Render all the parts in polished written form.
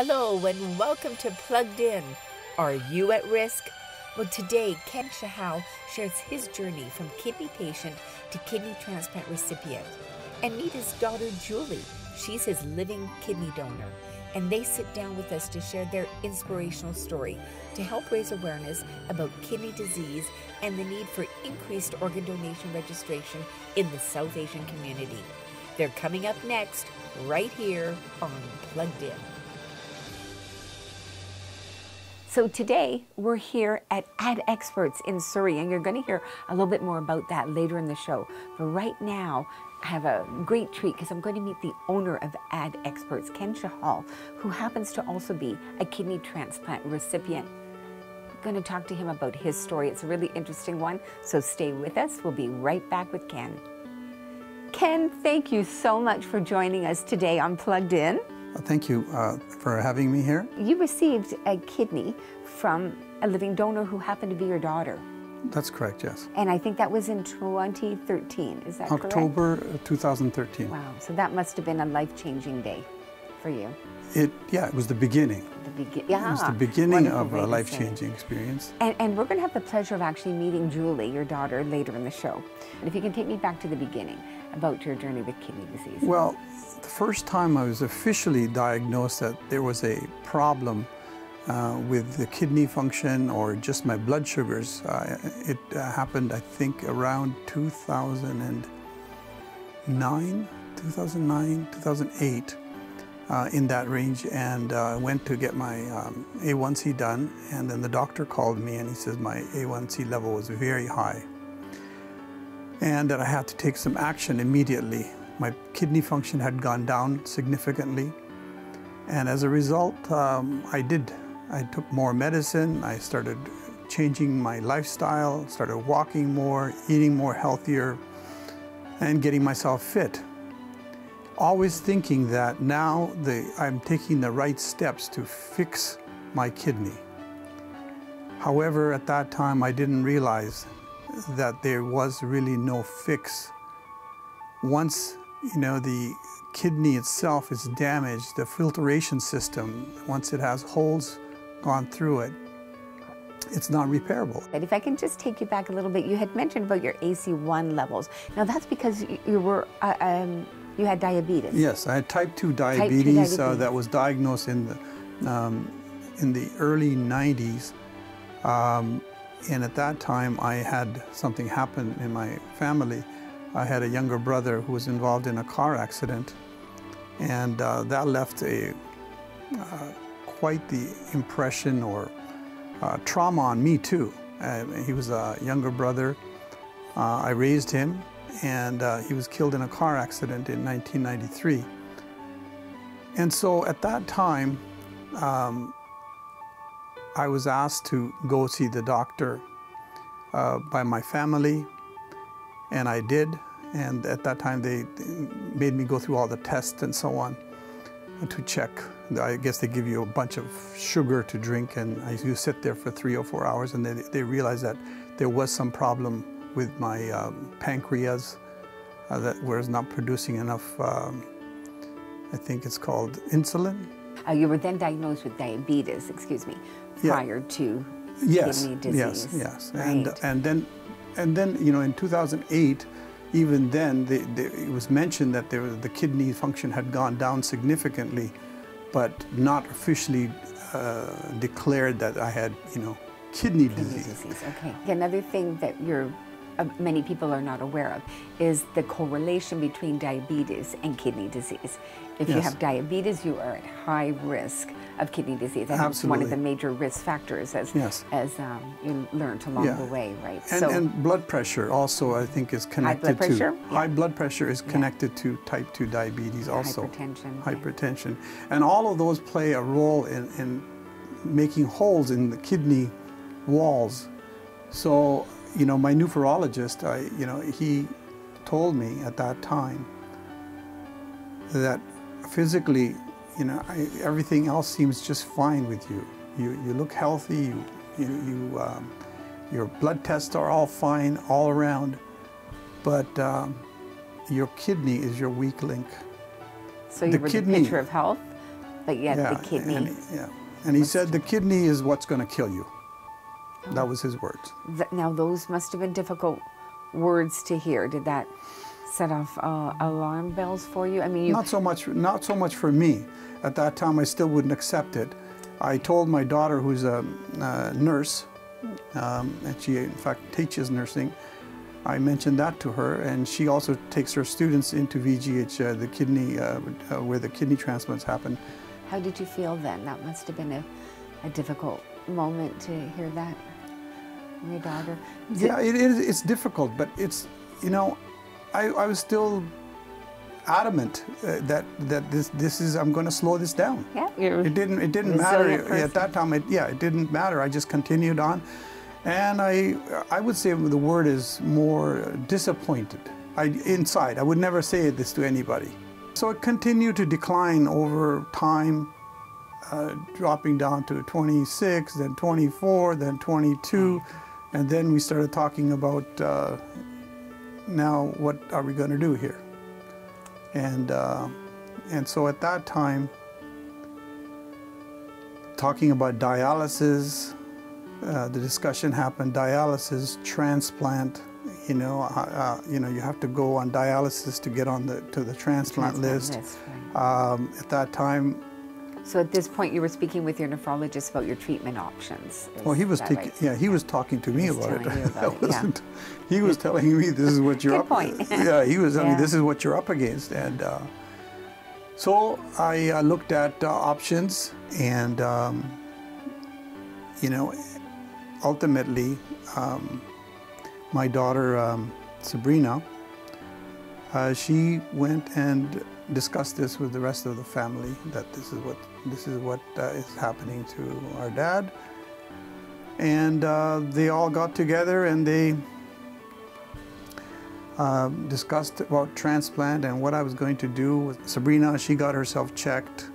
Hello and welcome to Plugged In. Are you at risk? Well, today, Kendra Hall shares his journey from kidney patient to kidney transplant recipient. And meet his daughter, Julie. She's his living kidney donor. And they sit down with us to share their inspirational story to help raise awareness about kidney disease and the need for increased organ donation registration in the South Asian community. They're coming up next, right here on Plugged In. So today, we're here at Ad Experts in Surrey, and you're going to hear a little bit more about that later in the show. But right now, I have a great treat because I'm going to meet the owner of Ad Experts, Kendra Hall, who happens to also be a kidney transplant recipient. I'm going to talk to him about his story. It's a really interesting one, so stay with us. We'll be right back with Ken. Ken, thank you so much for joining us today on Plugged In. Thank you for having me here. You received a kidney from a living donor who happened to be your daughter. That's correct, yes. And I think that was in 2013, is that correct? October 2013. Wow, so that must have been a life-changing day for you. It was the beginning. It was the beginning of a life-changing experience. And we're going to have the pleasure of actually meeting Julie, your daughter, later in the show. And if you can take me back to the beginning about your journey with kidney disease. Well, the first time I was officially diagnosed that there was a problem with the kidney function or just my blood sugars, it happened, I think, around 2009, 2008, in that range. And I went to get my A1C done, and then the doctor called me and he says my A1C level was very high and that I had to take some action immediately. My kidney function had gone down significantly, and as a result, I took more medicine. I started changing my lifestyle, started walking more, eating more healthier, and getting myself fit. Always thinking that now I'm taking the right steps to fix my kidney. However, at that time, I didn't realize that there was really no fix. Once the kidney itself is damaged, the filtration system, once it has holes gone through it, it's not repairable. But if I can just take you back a little bit, you had mentioned about your AC1 levels. Now that's because you had diabetes. Yes, I had type 2 diabetes, that was diagnosed in the early 90s. And at that time, I had something happen in my family. I had a younger brother who was involved in a car accident, and that left quite the impression or trauma on me too. He was a younger brother. I raised him, and he was killed in a car accident in 1993. And so at that time, I was asked to go see the doctor by my family, and I did. And at that time, they made me go through all the tests and so on to check. I guess they give you a bunch of sugar to drink, and you sit there for 3 or 4 hours, and they realized that there was some problem with my pancreas that was not producing enough, I think it's called insulin. You were then diagnosed with diabetes, prior to kidney disease. Yes. Right. And then in 2008, even then it was mentioned that the kidney function had gone down significantly, but not officially declared that I had kidney disease. Okay. Another thing that many people are not aware of is the correlation between diabetes and kidney disease. If you have diabetes, you are at high risk of kidney disease. And it's one of the major risk factors as you learned along the way, right? And blood pressure also, I think, is connected high blood pressure is connected to type 2 diabetes also. Hypertension. And all of those play a role in making holes in the kidney walls. So, my nephrologist, he told me at that time that physically, everything else seems just fine with you. You look healthy. Your blood tests are all fine all around, but your kidney is your weak link. So you were the picture of health, But yet Yeah, the kidney. And he said the kidney is what's going to kill you. Oh. That was his words. Now those must have been difficult words to hear. Did that set off alarm bells for you? I mean, not so much for me. At that time, I still wouldn't accept it. I told my daughter, who's a nurse, and she in fact teaches nursing. I mentioned that to her, and she also takes her students into VGH, the kidney, where the kidney transplants happen. How did you feel then? That must have been a difficult moment to hear that from your daughter. Yeah, it is. It's difficult, but it's, you know, I was still adamant that this is, I'm going to slow this down. Yeah, it didn't matter at that time. It didn't matter. I just continued on, and I would say the word is more disappointed. Inside, I would never say this to anybody. So it continued to decline over time, dropping down to 26, then 24, then 22, and then we started talking about now what are we going to do here? And so at that time, talking about dialysis, the discussion happened, dialysis, transplant, you know, you have to go on dialysis to get on to the transplant list. Right. At that time. So at this point, you were speaking with your nephrologist about your treatment options. Well, he was he was talking to me about it. He was telling me this is what you're up against. Yeah, he was telling me this is what you're up against, and so I looked at options, and you know, ultimately, my daughter Sabrina, she went and discussed this with the rest of the family, that this is what is happening to our dad, and they all got together and they discussed about transplant and what I was going to do with Sabrina. She got herself checked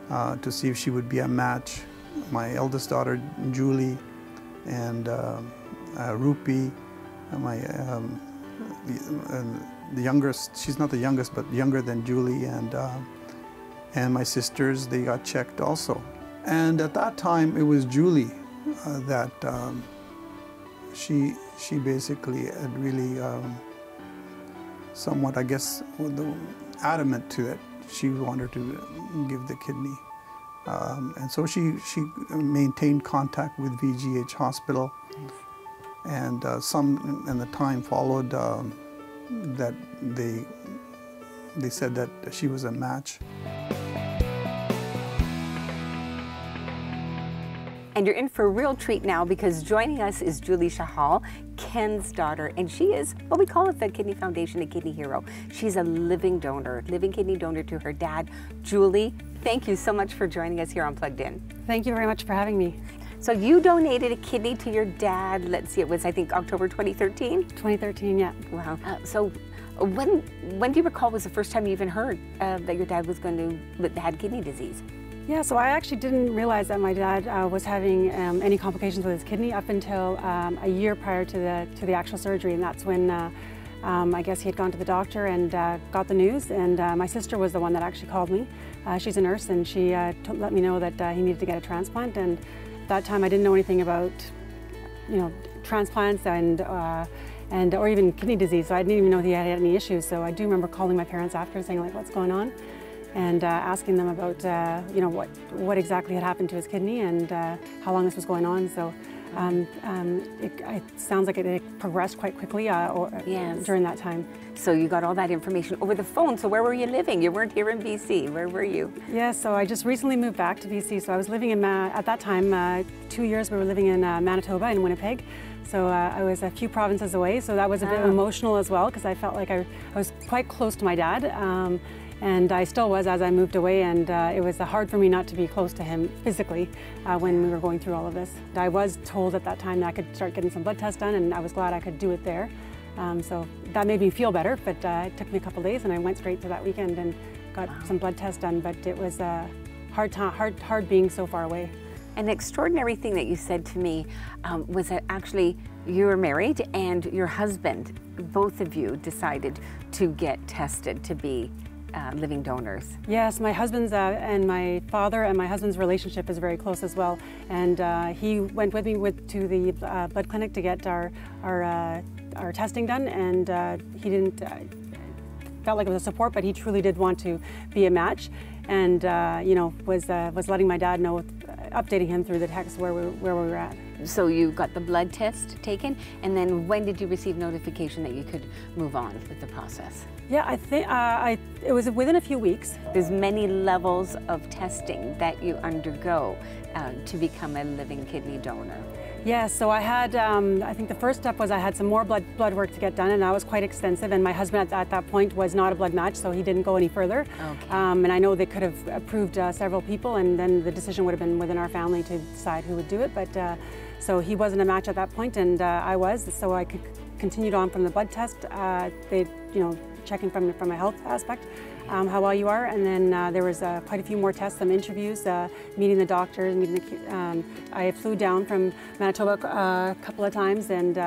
to see if she would be a match. My eldest daughter Julie and Rupi, the youngest, she's not the youngest, but younger than Julie, and my sisters, they got checked also. And at that time, it was Julie that she basically had really somewhat, I guess, adamant to it. She wanted to give the kidney. And so she maintained contact with VGH Hospital, and the time followed that they said that she was a match. And you're in for a real treat now, because joining us is Julie Hall, Ken's daughter, and she is, well, we call it the Kidney Foundation, a kidney hero. She's a living donor, living kidney donor to her dad. Julie, thank you so much for joining us here on Plugged In. Thank you very much for having me. So you donated a kidney to your dad, let's see, it was, I think, October 2013? 2013, yeah. Wow. So when do you recall was the first time you even heard that your dad was had kidney disease? Yeah, so I actually didn't realize that my dad was having any complications with his kidney up until a year prior to the actual surgery, and that's when I guess he had gone to the doctor and got the news, and my sister was the one that actually called me. She's a nurse, and she let me know that he needed to get a transplant, and at that time I didn't know anything about, you know, transplants or even kidney disease, so I didn't even know he had any issues. So I do remember calling my parents after, saying like, what's going on? And asking them about, you know, what exactly had happened to his kidney and how long this was going on. So it sounds like it progressed quite quickly during that time. So you got all that information over the phone. So where were you living? You weren't here in BC. Where were you? Yeah, so I just recently moved back to BC. So I was living in, at that time, 2 years we were living in Manitoba, in Winnipeg. So I was a few provinces away. So that was a bit emotional as well, because I felt like I was quite close to my dad. And I still was as I moved away, and it was hard for me not to be close to him physically when we were going through all of this. I was told at that time that I could start getting some blood tests done, and I was glad I could do it there. So that made me feel better, but it took me a couple of days, and I went straight to that weekend and got some blood tests done, but it was hard being so far away. An extraordinary thing that you said to me was that actually you were married and your husband, both of you decided to get tested to be living donors. Yes, my husband's and my father and my husband's relationship is very close as well. And he went with me to the blood clinic to get our testing done, and he didn't felt like it was a support, but he truly did want to be a match, and you know, was letting my dad know, updating him through the text where we were at. So you got the blood test taken, and then when did you receive notification that you could move on with the process? Yeah, I think it was within a few weeks. There's many levels of testing that you undergo to become a living kidney donor. Yeah, so I had, I think the first step was I had some more blood work to get done, and that was quite extensive, and my husband at that point was not a blood match, so he didn't go any further. Okay. And I know they could have approved several people, and then the decision would have been within our family to decide who would do it, but so he wasn't a match at that point, and I was, so I continued on from the blood test. They, you know, checking from a health aspect, how well you are, and then there was quite a few more tests, some interviews, meeting the doctors, I flew down from Manitoba a couple of times, and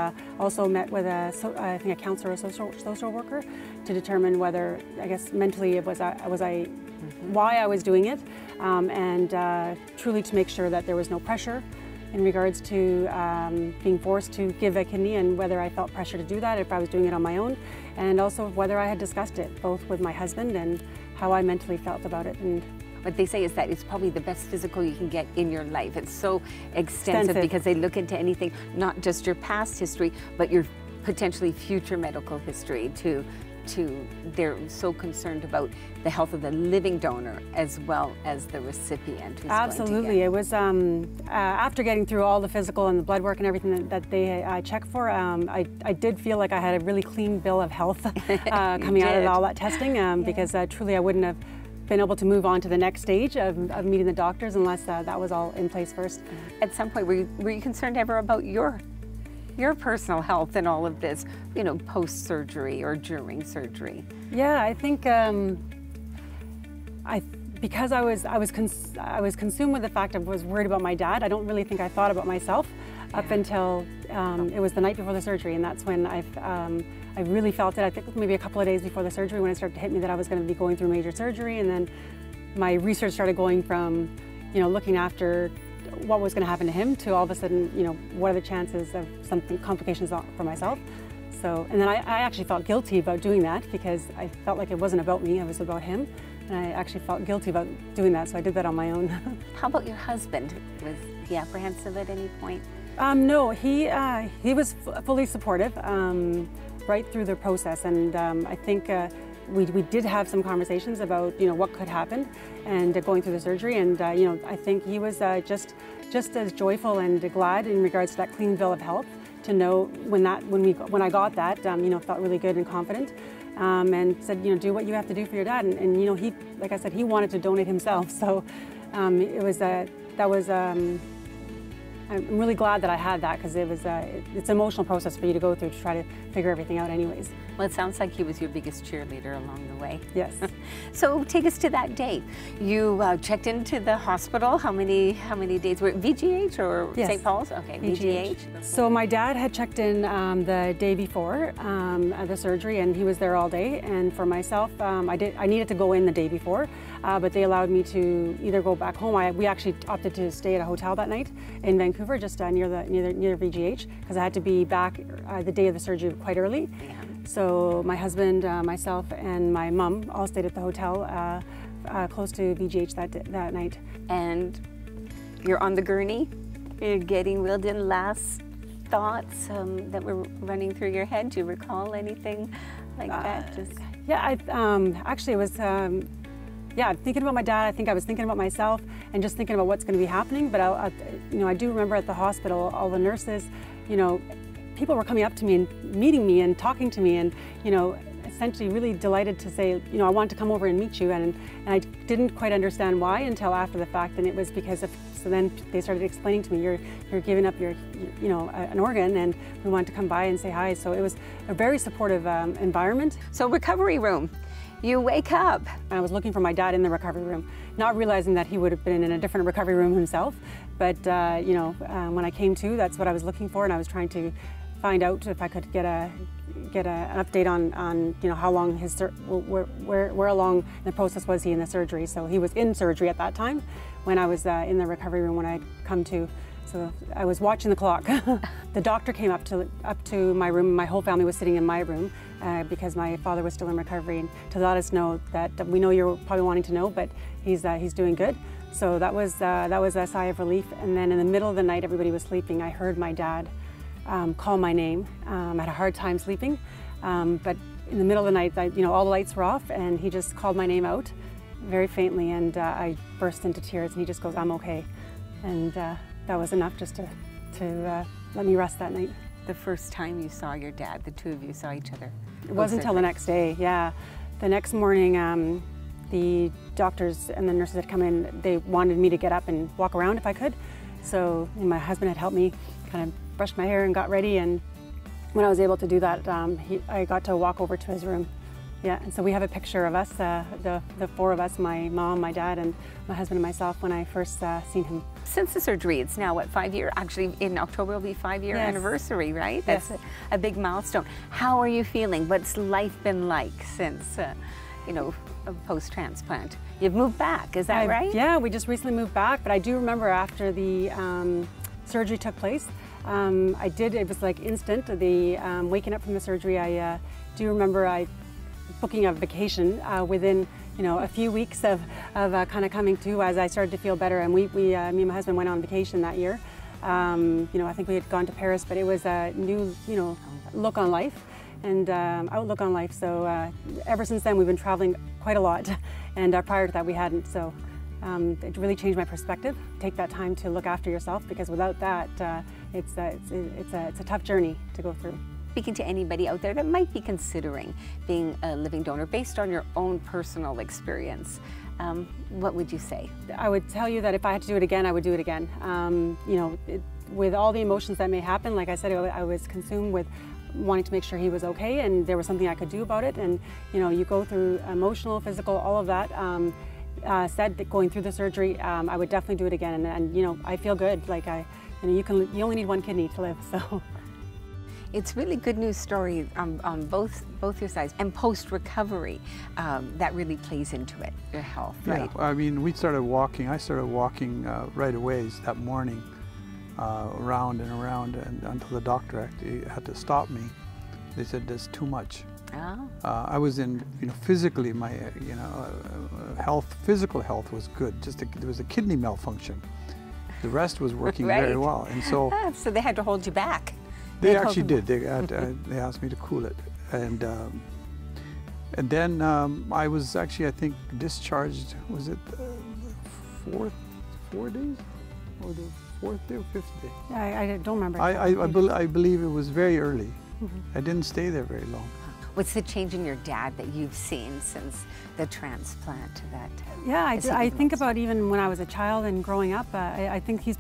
also met with I think a counselor or social worker to determine whether, I guess mentally, why I was doing it, and truly to make sure that there was no pressure in regards to being forced to give a kidney, and whether I felt pressure to do that, if I was doing it on my own, and also whether I had discussed it, both with my husband and how I mentally felt about it. And what they say is that it's probably the best physical you can get in your life. It's so extensive because they look into anything, not just your past history, but your potentially future medical history too. They're so concerned about the health of the living donor as well as the recipient. Absolutely. It was after getting through all the physical and the blood work and everything that they checked for, I did feel like I had a really clean bill of health coming out of all that testing, because truly I wouldn't have been able to move on to the next stage of meeting the doctors unless that was all in place first. At some point, were you concerned ever about your personal health and all of this, you know, post-surgery or during surgery? Yeah, I think because I was consumed with the fact I was worried about my dad. I don't really think I thought about myself up until it was the night before the surgery, and that's when I really felt it. I think maybe a couple of days before the surgery when it started to hit me that I was going to be going through major surgery, and then my research started going from, you know, looking after what was going to happen to him to all of a sudden, you know, what are the chances of something, complications for myself. So, and then I actually felt guilty about doing that because I felt like it wasn't about me, it was about him. And I actually felt guilty about doing that, so I did that on my own. How about your husband? Was he apprehensive at any point? No, he was fully supportive right through the process, and I think we did have some conversations about, you know, what could happen and going through the surgery, and you know, I think he was just as joyful and glad in regards to that clean bill of health to know when I got that, you know, felt really good and confident, and said, you know, do what you have to do for your dad, and you know, he, like I said, he wanted to donate himself, so it was I'm really glad that I had that, because it's an emotional process for you to go through to try to figure everything out anyways. Well, it sounds like he was your biggest cheerleader along the way. Yes. So take us to that day. You checked into the hospital. How many days were it? VGH or yes. St. Paul's? Okay, VGH. So my dad had checked in the day before the surgery, and he was there all day. And for myself, I needed to go in the day before, but they allowed me to either go back home. We actually opted to stay at a hotel that night in Vancouver, just near VGH, because I had to be back the day of the surgery quite early. Yeah. So my husband, myself, and my mom all stayed at the hotel close to VGH that night. And you're on the gurney. You're getting wheeled in. Last thoughts that were running through your head? Do you recall anything like that? Yeah, actually it was. Yeah, thinking about my dad, I think I was thinking about myself and just thinking about what's going to be happening. But you know, I do remember at the hospital, all the nurses, you know, people were coming up to me and meeting me and talking to me, and you know, essentially really delighted to say, you know, I want to come over and meet you. And I didn't quite understand why until after the fact, and it was because of. So then they started explaining to me, you're giving up your you know, an organ, and we wanted to come by and say hi. So it was a very supportive environment. So recovery room. You wake up. I was looking for my dad in the recovery room, not realizing that he would have been in a different recovery room himself. But you know, when I came to, that's what I was looking for, and I was trying to find out if I could get an update on you know, how long his where along in the process was he in the surgery. So he was in surgery at that time when I was in the recovery room when I'd come to. So I was watching the clock. The doctor came up to my room. My whole family was sitting in my room because my father was still in recovery, and to let us know that we know you're probably wanting to know, but he's doing good. So that was a sigh of relief. And then in the middle of the night, everybody was sleeping. I heard my dad call my name. I had a hard time sleeping, but in the middle of the night, you know, all the lights were off, and he just called my name out very faintly, and I burst into tears. And he just goes, "I'm okay," and that was enough just to let me rest that night. The first time you saw your dad, the two of you saw each other? It wasn't until the next day, yeah. The next morning, the doctors and the nurses had come in. They wanted me to get up and walk around if I could. So my husband had helped me kind of brush my hair and got ready. And when I was able to do that, I got to walk over to his room. Yeah, and so we have a picture of us, the four of us, my mom, my dad, and my husband and myself when I first seen him. Since the surgery, it's now, what, 5 years? Actually, in October will be 5-year anniversary, right? That's a big milestone. How are you feeling? What's life been like since, you know, post-transplant? You've moved back, is that right? Yeah, we just recently moved back, but I do remember after the surgery took place, it was like instant, waking up from the surgery, I do remember booking a vacation within, you know, a few weeks of kind of coming to as I started to feel better. And me and my husband went on vacation that year. You know, I think we had gone to Paris, but it was a new, you know, look on life and outlook on life. So ever since then, we've been traveling quite a lot. And prior to that, we hadn't. So it really changed my perspective. Take that time to look after yourself, because without that, it's a tough journey to go through. Speaking to anybody out there that might be considering being a living donor based on your own personal experience, what would you say? I would tell you that if I had to do it again, I would do it again. You know, with all the emotions that may happen, like I said, I was consumed with wanting to make sure he was okay, and there was something I could do about it. And you know, you go through emotional, physical, all of that. Said that going through the surgery, I would definitely do it again. And you know, I feel good. Like you know, you only need one kidney to live. So. It's really good news story on both your sides, and post-recovery, that really plays into it, your health, right? Yeah, I mean, I started walking right away that morning, around and around, and until the doctor actually had to stop me. They said, "There's too much." Oh. I was in, you know, physically, my, you know, physical health was good. Just there was a kidney malfunction. The rest was working very well, and so. So they had to hold you back. They actually did. They asked me to cool it, and then I was actually, I think, discharged. Was it the 4 days, or the 4th day or 5th day? I don't remember. I believe it was very early. I didn't stay there very long. What's the change in your dad that you've seen since the transplant? Yeah, I think about even when I was a child and growing up. I think he's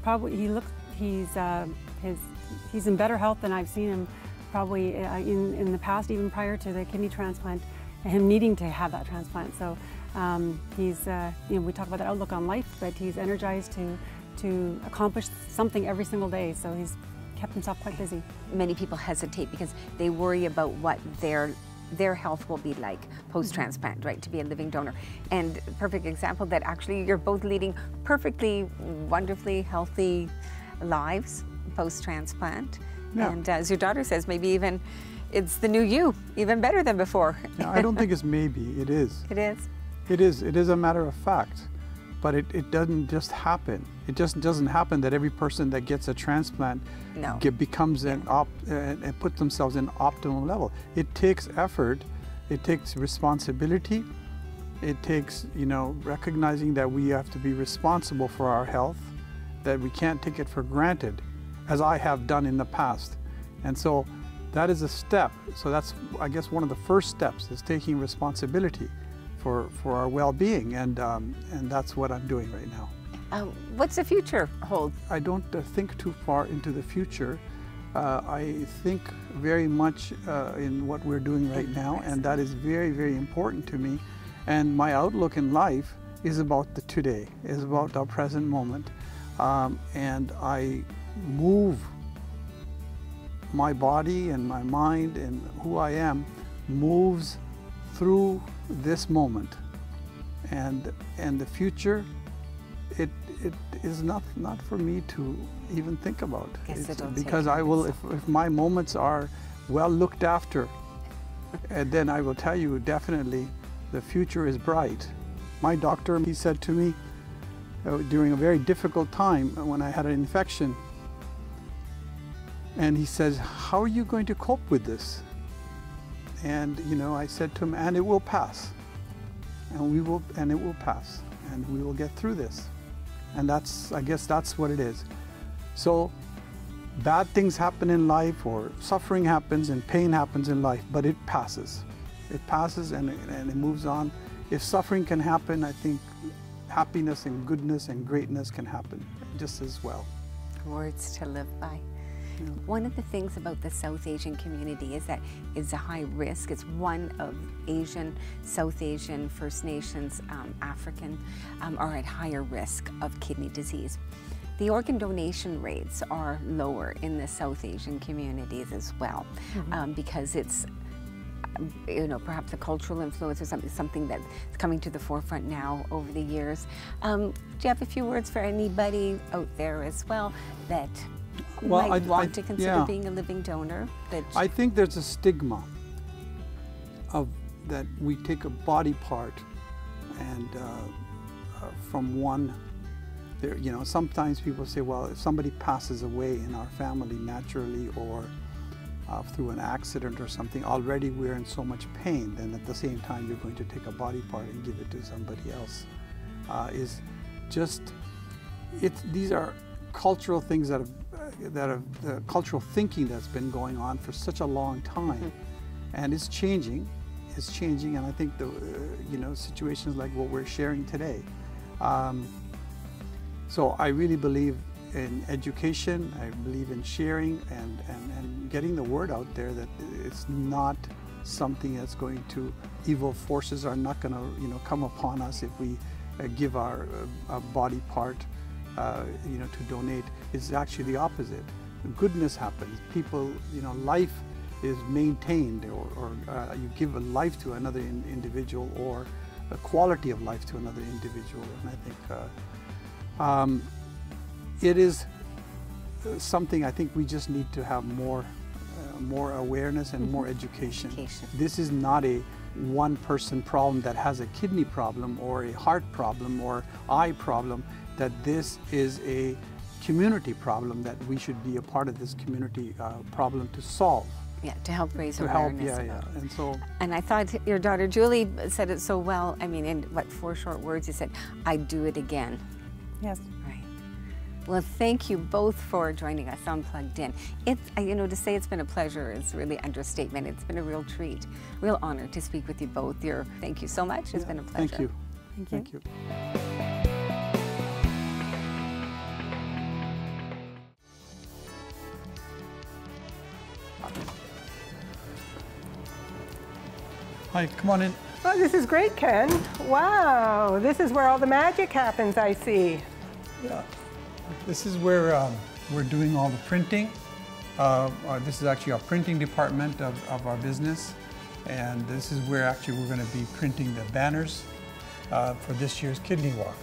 in better health than I've seen him probably in the past, even prior to the kidney transplant, and him needing to have that transplant. So he's, you know, we talk about the outlook on life, but he's energized to accomplish something every single day. So he's kept himself quite busy. Many people hesitate because they worry about what their health will be like post-transplant, right, to be a living donor. And a perfect example that actually you're both leading perfectly, wonderfully healthy lives post-transplant. Yeah. And as your daughter says, maybe even it's the new you, even better than before. No, I don't think it's maybe, it is. It is? It is. It is a matter of fact. But it doesn't just happen. It just doesn't happen that every person that gets a transplant becomes and puts themselves in optimal level. It takes effort, it takes responsibility, it takes, you know, recognizing that we have to be responsible for our health, that we can't take it for granted, as I have done in the past. And so that is a step. So that's, I guess, one of the first steps is taking responsibility for our well-being, and that's what I'm doing right now. What's the future hold? I don't think too far into the future. I think very much in what we're doing right now, and that is very, very important to me. And my outlook in life is about the today, is about our present moment. And I move my body and my mind and who I am moves through this moment, and the future, it is not for me to even think about. Because I will, if my moments are well looked after, and then I will tell you definitely the future is bright. My doctor, he said to me during a very difficult time when I had an infection, and he says, how are you going to cope with this? And you know, I said to him, and it will pass, and it will pass, and we will get through this. And that's, I guess that's what it is. So bad things happen in life, or suffering happens and pain happens in life, but it passes. It passes and it moves on. If suffering can happen, I think happiness and goodness and greatness can happen just as well. Words to live by. Yeah. One of the things about the South Asian community is that it's a high risk. It's one of Asian, South Asian, First Nations, African are at higher risk of kidney disease. The organ donation rates are lower in the South Asian communities as well, because it's, you know, perhaps a cultural influence or something that's coming to the forefront now over the years. Do you have a few words for anybody out there as well that might want to consider being a living donor? I think there's a stigma of that we take a body part and from one. There, you know, sometimes people say, well, if somebody passes away in our family naturally or through an accident or something, already we're in so much pain, then at the same time you're going to take a body part and give it to somebody else. These are cultural things that have cultural thinking that's been going on for such a long time, and it's changing. It's changing, and I think the you know, situations like what we're sharing today. So I really believe in education. I believe in sharing and getting the word out there that it's not something that's going to, evil forces are not going to, you know, come upon us if we give our body part, you know, to donate. It's actually the opposite. Goodness happens. People, you know, life is maintained, or you give a life to another individual, or a quality of life to another individual, and I think. It is something I think we just need to have more awareness and more education. This is not a one-person problem that has a kidney problem or a heart problem or eye problem, that this is a community problem, that we should be a part of this community problem to solve. Yeah, to help raise awareness. And I thought your daughter Julie said it so well. I mean, in what, 4 short words, you said, "I'd do it again." Yes. Right. Well, thank you both for joining us on Plugged In. It's, you know, to say it's been a pleasure is really understatement. It's been a real treat, real honor to speak with you both. Thank you so much. It's been a pleasure. Thank you. Thank you. Thank you. Hi, come on in. Oh, this is great, Ken. Wow, this is where all the magic happens, I see. Yeah, this is where we're doing all the printing. This is actually our printing department of our business. And this is where actually we're going to be printing the banners for this year's Kidney Walk.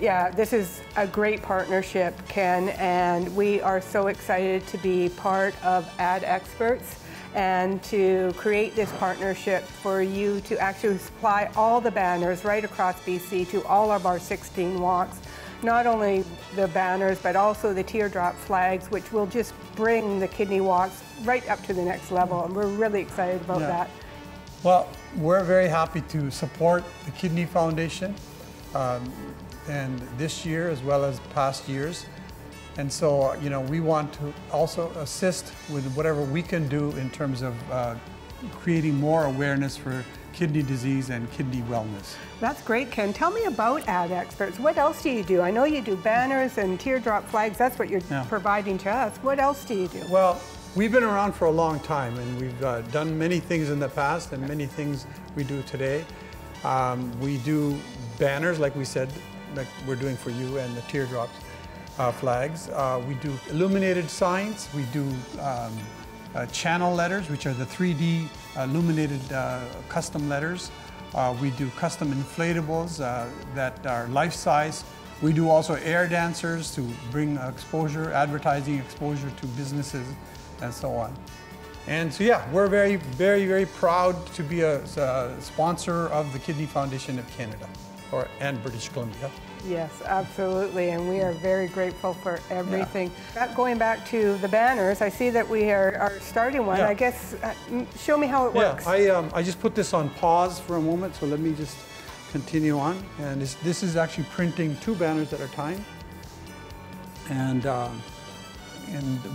Yeah, this is a great partnership, Ken, and we are so excited to be part of Ad Experts and to create this partnership for you to actually supply all the banners right across BC to all of our 16 walks. Not only the banners, but also the teardrop flags, which will just bring the kidney walks right up to the next level, and we're really excited about that. Well, we're very happy to support the Kidney Foundation, and this year as well as past years. And so, you know, we want to also assist with whatever we can do in terms of creating more awareness for kidney disease and kidney wellness. That's great, Ken. Tell me about Ad Experts. What else do you do? I know you do banners and teardrop flags. That's what you're providing to us. What else do you do? Well, we've been around for a long time, and we've done many things in the past and many things we do today. We do banners, like we said, like we're doing for you, and the teardrops. flags. We do illuminated signs. We do channel letters, which are the 3D illuminated custom letters. We do custom inflatables that are life-size. We do also air dancers to bring exposure, advertising exposure to businesses and so on. And so yeah, we're very, very, very proud to be a sponsor of the Kidney Foundation of Canada and British Columbia. Yes, absolutely, and we are very grateful for everything. Yeah. Going back to the banners, I see that we are starting one. Yeah. I guess, show me how it works. I just put this on pause for a moment, so let me just continue on. And this is actually printing 2 banners at a time. And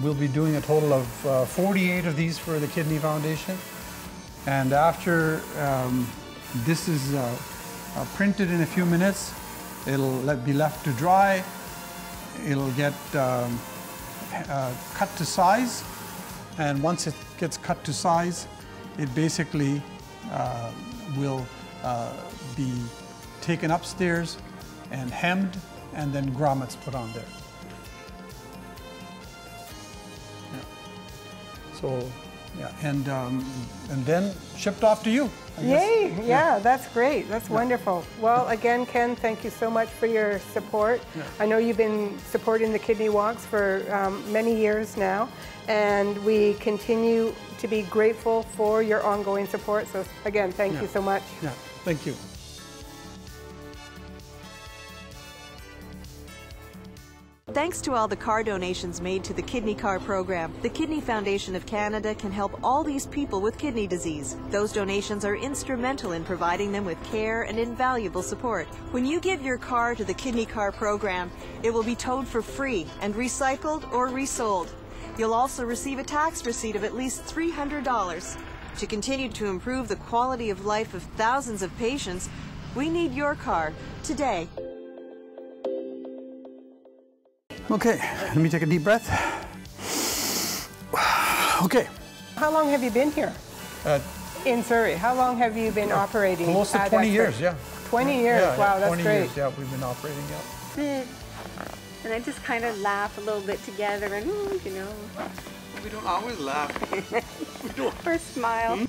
we'll be doing a total of 48 of these for the Kidney Foundation. And after this is printed in a few minutes, it'll be left to dry. It'll get cut to size. And once it gets cut to size, it basically will be taken upstairs and hemmed, and then grommets put on there. So, yeah, and then shipped off to you. Yay! Yeah, that's great. That's wonderful. Well, again, Ken, thank you so much for your support. Yeah. I know you've been supporting the Kidney Walks for many years now, and we continue to be grateful for your ongoing support. So, again, thank you so much. Yeah, thank you. Thanks to all the car donations made to the Kidney Car program, the Kidney Foundation of Canada can help all these people with kidney disease. Those donations are instrumental in providing them with care and invaluable support. When you give your car to the Kidney Car program, it will be towed for free and recycled or resold. You'll also receive a tax receipt of at least $300. To continue to improve the quality of life of thousands of patients, we need your car today. Okay, let me take a deep breath. Okay. How long have you been here? In Surrey. How long have you been operating? Close to 20 years, yeah. 20 years, yeah, wow, that's 20 great. Years, yeah, we've been operating, yeah. And I just kind of laugh a little bit together and, you know. We don't always laugh. We don't. Or smile.